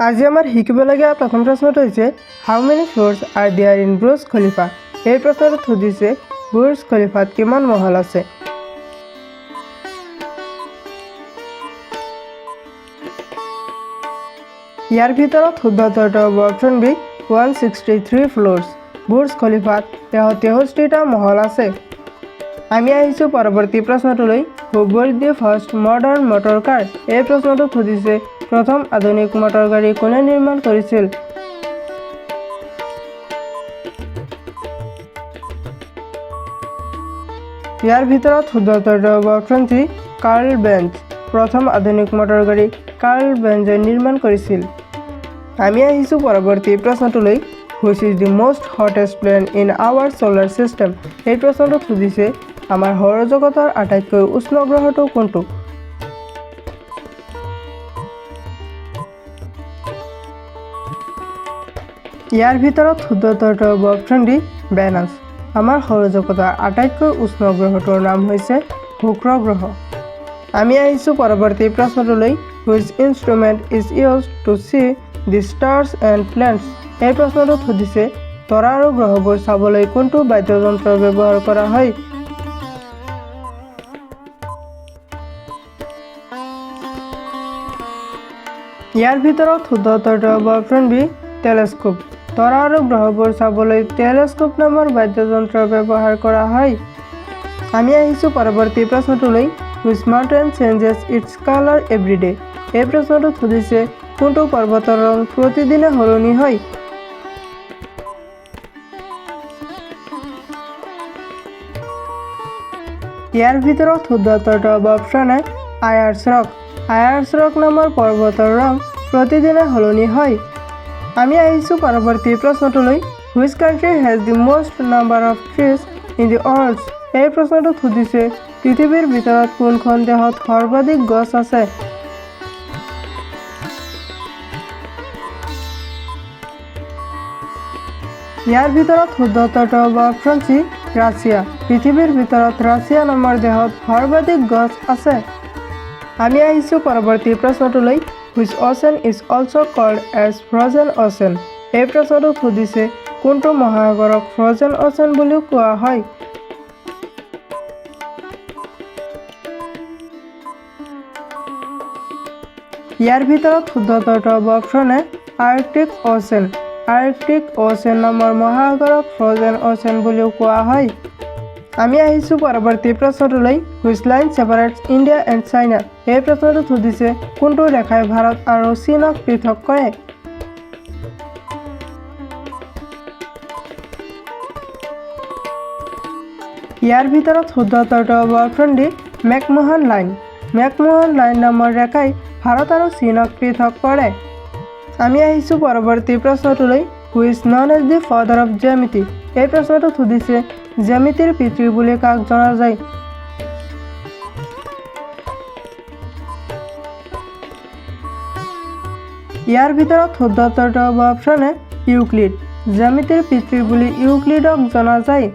আজি আমাৰ শিকিবলগীয়া প্ৰথম প্ৰশ্নটো হৈছে how many floors are there in Burj Khalifa. এই প্ৰশ্নটোত সুধিছে বুৰ্জ খলিফাত কিমান মহল আছে। ইয়াৰ ভিতৰত শুদ্ধ উত্তৰটো হ'ব অপশ্যন বি 163 ফ্লোৰছ। বুৰ্জ খলিফাত 163টা মহল আছে। আমি আহিছোঁ পৰৱৰ্তী প্ৰশ্নটোলৈ। Who built the first modern motor car. এই প্ৰশ্নটোত সুধিছে প্ৰথম আধুনিক মটৰ গাড়ী কোনে নিৰ্মাণ কৰিছিল। ইয়াৰ ভিতৰত শুদ্ধ উত্তৰটো হ'ব অপশ্যন চি কাৰ্ল বেঞ্জ। প্ৰথম আধুনিক মটৰ গাড়ী কাৰ্ল বেঞ্জে নিৰ্মাণ কৰিছিল। আমি আহিছোঁ পৰৱৰ্তী প্ৰশ্নটোলৈ। Which is the most hottest planet in our solar system. এই প্ৰশ্নটোত সুধিছে আমাৰ সৌৰজগতৰ আটাইতকৈ উষ্ণ গ্ৰহটো কোনটো। ইয়াৰ ভিতৰত শুদ্ধ উত্তৰটো হ'ব অপশ্যন ডি ভেনাছ। আমাৰ সৌৰজগতৰ আটাইতকৈ উষ্ণ গ্ৰহটোৰ নাম হৈছে শুক্ৰ গ্ৰহ। আমি আহিছোঁ পৰৱৰ্তী প্ৰশ্নটোলৈ। Which instrument is used to see the stars and planets. এই প্ৰশ্নটোত সুধিছে তৰা আৰু গ্ৰহবোৰ চাবলৈ কোনটো বাদ্যযন্ত্ৰ ব্যৱহাৰ কৰা হয়। ইয়াৰ ভিতৰত শুদ্ধ উত্তৰটো হ'ব অপশ্যন বি টেলিস্কোপ। তৰা আৰু গ্ৰহবোৰ চাবলৈ টেলিস্কোপ নামৰ বাদ্যযন্ত্ৰ ব্যৱহাৰ কৰা হয়। আমি আহিছোঁ পৰৱৰ্তী প্ৰশ্নটোলৈ। Which mountain changes its colour every day. এই প্ৰশ্নটোত সুধিছে কোনটো পৰ্বতৰ ৰং প্ৰতিদিনে সলনি হয়। ইয়াৰ ভিতৰত শুদ্ধ উত্তৰটো হ'ব option A Ayers Rock. Ayers Rock নামৰ পৰ্বতৰ ৰং প্ৰতিদিনে সলনি হয়। আমি আহিছোঁ পৰৱৰ্তী প্ৰশ্নটোলৈ। Which country has the most number of trees in the world. এই প্ৰশ্নটোত সুধিছে পৃথিৱীৰ ভিতৰত কোনখন দেশত সৰ্বাধিক গছ আছে। ইয়াৰ ভিতৰত শুদ্ধ উত্তৰটো হ'ব অপশ্যন চি ৰাছিয়া। পৃথিৱীৰ ভিতৰত ৰাছিয়া নামৰ দেশত সৰ্বাধিক গছ আছে। আমি আহিছোঁ পৰৱৰ্তী প্ৰশ্নটোলৈ। Which ocean is also' called as frozen ocean. এই প্ৰশ্নটোত সুধিছে কোনটো মহাসাগৰক ফ্ৰজেন অ'চেন বুলিও কোৱা হয়। ইয়াৰ ভিতৰত শুদ্ধ উত্তৰটো হ'ব অপশ্যন এ আৰ্কটিক অ'চেন। আৰ্কটিক অ'চেন নামৰ মহাসাগৰক ফ্ৰজেন অ'চেন বুলিও কোৱা হয়। আমি আহিছোঁ পৰৱৰ্তী প্ৰশ্নটোলৈ। Which line separates India and China. এই প্ৰশ্নটোত সুধিছে কোনটো ৰেখাই ভাৰত আৰু চীনক পৃথক কৰে। ইয়াৰ ভিতৰত শুদ্ধ উত্তৰটো হ'ব option D McMahon line. McMahon line নামৰ ৰেখাই ভাৰত আৰু চীনক পৃথক কৰে। আমি আহিছোঁ পৰৱৰ্তী প্ৰশ্নটোলৈ। Which known as the father of জ্যামিতি। এই প্ৰশ্নটোত সুধিছে জ্যামিতিৰ পিতৃ বুলি কাক জনা যায়। ইয়াৰ ভিতৰত শুদ্ধ উত্তৰটো হ'ব অপশ্যন এ ইউক্লিড। জ্যামিতিৰ পিতৃ বুলি ইউক্লিডক জনা যায়।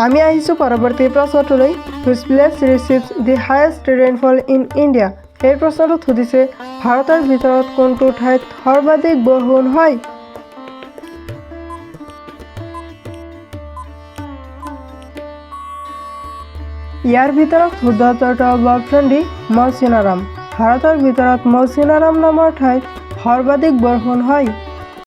আমি আহিছোঁ পৰৱৰ্তী প্ৰশ্নটোলৈ। Which place receives the highest rainfall in India. এই প্ৰশ্নটোত সুধিছে ভাৰতৰ ভিতৰত কোনটো ঠাইত সৰ্বাধিক বৰষুণ হয়। ইয়াৰ ভিতৰত শুদ্ধ উত্তৰটো হ'ব অপশ্যন ডি মৌচিনাৰাম। ভাৰতৰ ভিতৰত মৌচিনাৰাম নামৰ ঠাইত সৰ্বাধিক বৰষুণ হয়।